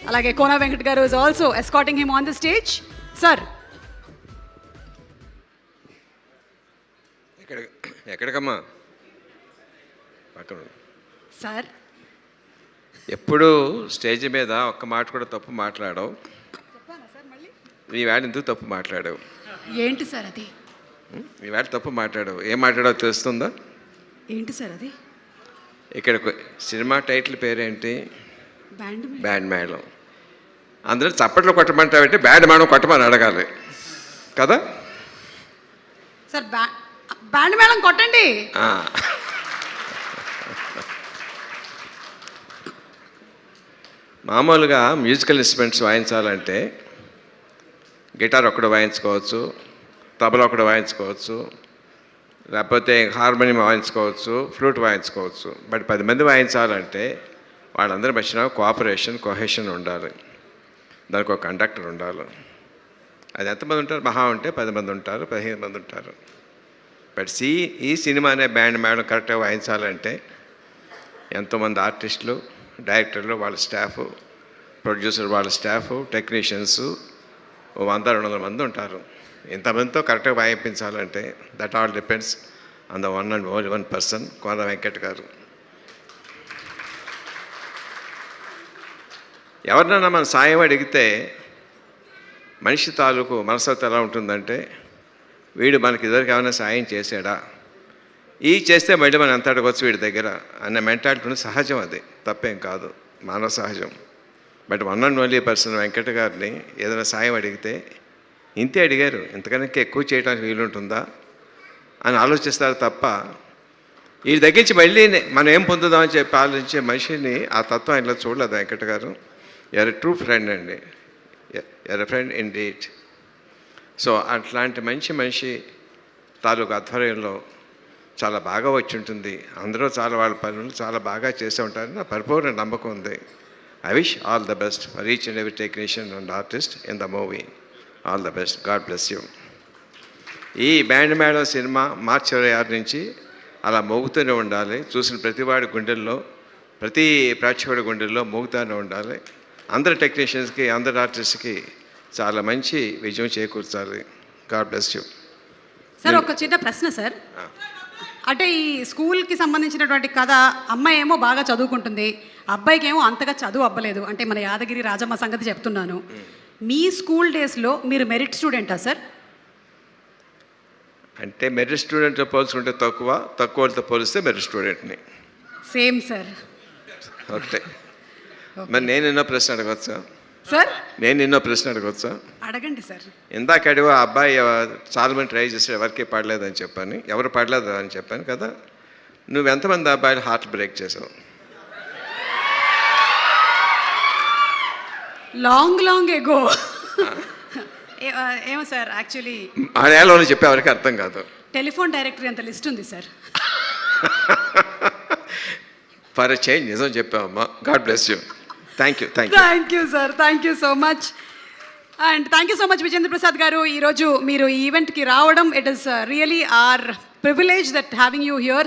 అలాగే కోన వెంకట్ గారు is also escorting him on the stage. Sir ఎక్కడికమ్మా పక్కన సార్ ఎప్పుడు స్టేజ్ మీద ఒక్క మాట కూడా తప్పు మాట్లాడవు. నీ వేళ ఎందుకు తప్పు మాట్లాడావు? ఏంటి సార్ అది? నీ వేళ తప్పు మాట్లాడావు. ఏం మాట్లాడావు తెలుస్తుందా? ఏంటి సార్ అది? ఇక్కడ సినిమా టైటిల్ పేరేంటి? బ్యాండ్ మేళం. అందరూ చప్పట్లు కొట్టమంటావంటే బ్యాండ్ మేళం కొట్టమని అడగాలి కదా సార్. బ్యాండ్ మేళం కొట్టండి. మామూలుగా మ్యూజికల్ ఇన్స్ట్రుమెంట్స్ వాయించాలంటే గిటార్ ఒకటి వాయించుకోవచ్చు, తబలా ఒకటి వాయించుకోవచ్చు, లేకపోతే హార్మోనియం వాయించుకోవచ్చు, ఫ్లూట్ వాయించుకోవచ్చు. బట్ 10 మంది వాయించాలంటే వాళ్ళందరి మధ్యన కోఆపరేషన్ కొహెషన్ ఉండాలి. దానికి ఒక కండక్టర్ ఉండాలి. అది ఎంతమంది ఉంటారు? మహా ఉంటే 10 మంది ఉంటారు, 15 మంది ఉంటారు. బట్ ఈ సినిమా అనే బ్యాండ్ మేడం కరెక్ట్గా వాయించాలంటే ఎంతోమంది ఆర్టిస్టులు, డైరెక్టర్లు, వాళ్ళ స్టాఫ్, ప్రొడ్యూసర్ వాళ్ళ స్టాఫ్, టెక్నీషియన్స్ 100-200 మంది ఉంటారు. ఇంతమందితో కరెక్ట్గా వాయించాలంటే that all depends on the one and only one person, Kona Venkat గారు. ఎవరినైనా మన సాయం అడిగితే మనిషి తాలూకు మనస్తత్వం ఎలా ఉంటుందంటే, వీడు మనకి ఇద్దరికి ఏమైనా సాయం చేశాడా, ఈ చేస్తే మళ్ళీ మనం ఎంత అడగవచ్చు వీడి దగ్గర అనే మెంటాలిటీ సహజం. అది తప్పేం కాదు, మానవ సహజం. But one and only person Venkata గారిని ఏదైనా సాయం అడిగితే ఇంతే అడిగారు, ఇంతకన్నా ఎక్కువ చేయడానికి వీలుంటుందా అని ఆలోచిస్తారు తప్ప వీడి దగ్గర నుంచి మళ్ళీ మనం ఏం పొందుదామని చెప్పి ఆలోచించే మనిషిని ఆ తత్వం ఆయనలో చూడలేదు వెంకట గారు. ఎర్ ట్రూ ఫ్రెండ్ అండి, ఎర్ ఫ్రెండ్ ఇన్ డీట్. సో అట్లాంటి మంచి మనిషి తాలూకు ఆధ్వర్యంలో చాలా బాగా వచ్చి ఉంటుంది. అందరూ చాలా వాళ్ళ పనులు చాలా బాగా చేస్తూ ఉంటారని నా పరిపూర్ణ నమ్మకం ఉంది. I wish all the best for each and every technician and artist in the movie. All the best. God bless you. ఈ బ్యాండ్ మేళం సినిమా మార్చి 26 నుంచి అలా మోగుతూనే ఉండాలి. చూసిన ప్రతివాడి గుండెల్లో, ప్రతి ప్రేక్షకుడి గుండెల్లో మోగుతూనే ఉండాలి. అందరు టెక్నీషియన్స్కి, అందరు ఆర్టిస్ట్కి చాలా మంచి విజయం చేకూర్చాలి. God bless you. సార్ ఒక చిన్న ప్రశ్న సార్. అంటే ఈ స్కూల్కి సంబంధించినటువంటి కథ, అమ్మాయి ఏమో బాగా చదువుకుంటుంది, అబ్బాయికి ఏమో అంతగా చదువు అవ్వలేదు. అంటే మన యాదగిరి రాజమ్మ సంగతి చెప్తున్నాను. మీ స్కూల్ డేస్లో మీరు మెరిట్ స్టూడెంటా సార్? అంటే మెరిట్ స్టూడెంట్తో పోల్చుకుంటే తక్కువ వాళ్ళతో పోలిస్తే మెరిట్ స్టూడెంట్ని. Same sir. ఓకే. మరి నేను ఎన్నో ప్రశ్న అడగవచ్చా సార్? అడగండి సార్. ఇందాక అడిగా ఆ అబ్బాయి చాలా మంది ట్రై చేశాడు, ఎవరికి పడలేదని చెప్పాను. ఎవరు పడలేదు అని చెప్పాను కదా. నువ్వు ఎంతమంది అబ్బాయిలు హార్ట్ బ్రేక్ చేసావు? Long ago. ఏమో సార్, యాక్చువల్లీ ఆ నేలలో చెప్పే ఎవరికి అర్థం కాదు. టెలిఫోన్ డైరెక్టరీ అంత లిస్ట్ ఉంది సార్. ఫర్ ఎ చేంజ్ నిజం చెప్పావమ్మా. God bless you. Thank you sir. Thank you so much. And thank you so much Vijendra Prasad గారు. ఈరోజు మీరు ఈ ఈవెంట్కి రావడం, it is really are privilege that having you here.